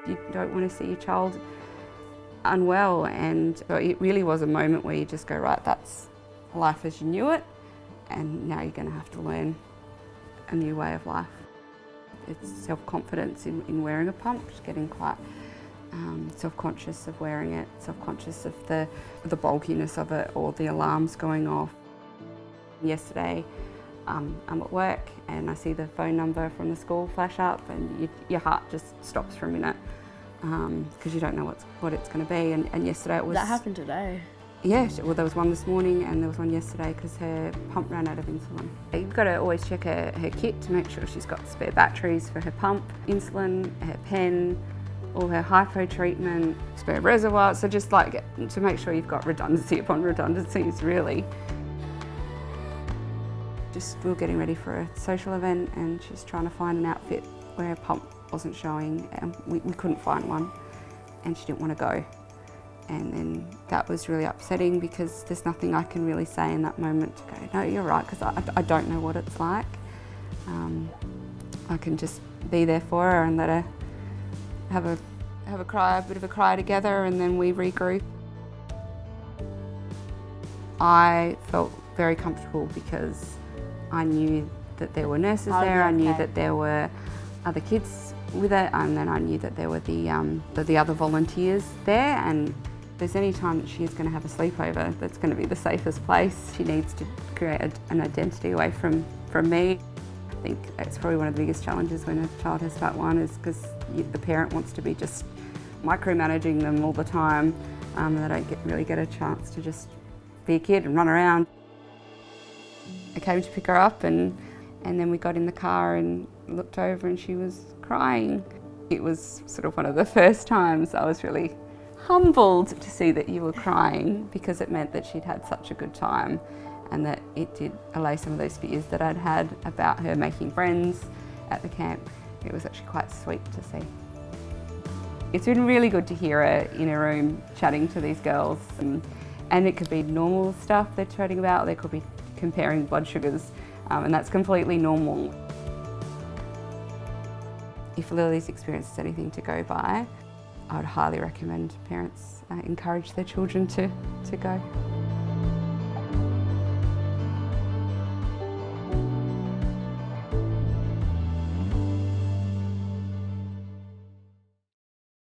You don't want to see your child unwell, and so it really was a moment where you just go, right, that's life as you knew it, and now you're going to have to learn a new way of life. It's self-confidence in wearing a pump, just getting quite self-conscious of wearing it, self-conscious of the bulkiness of it or the alarms going off. Yesterday, I'm at work and I see the phone number from the school flash up, and your heart just stops for a minute because you don't know what it's going to be. And yesterday it was... That happened today? Yeah, well there was one this morning and there was one yesterday because her pump ran out of insulin. You've got to always check her kit to make sure she's got spare batteries for her pump, insulin, her pen, all her hypo treatment, spare reservoir, so just like to make sure you've got redundancy upon redundancies really. Just we were getting ready for a social event and she's trying to find an outfit where her pump wasn't showing, and we couldn't find one and she didn't want to go. And then that was really upsetting because there's nothing I can really say in that moment to go, no, you're right, because I don't know what it's like. I can just be there for her and let her have a cry, a bit of a cry together, and then we regroup. I felt very comfortable because I knew that there were nurses there, I knew that there were other kids with it, and then I knew that there were the other volunteers there, and if there's any time that she's going to have a sleepover, that's going to be the safest place. She needs to create an identity away from me. I think it's probably one of the biggest challenges when a child has type 1 is because the parent wants to be just micromanaging them all the time, and they don't really get a chance to just be a kid and run around. I came to pick her up and then we got in the car and looked over and she was crying. It was sort of one of the first times I was really humbled to see that you were crying, because it meant that she'd had such a good time and that it did allay some of those fears that I'd had about her making friends at the camp. It was actually quite sweet to see. It's been really good to hear her in a room chatting to these girls, and it could be normal stuff they're chatting about, they could be comparing blood sugars, and that's completely normal. If Lily's experience is anything to go by, I would highly recommend parents encourage their children to go.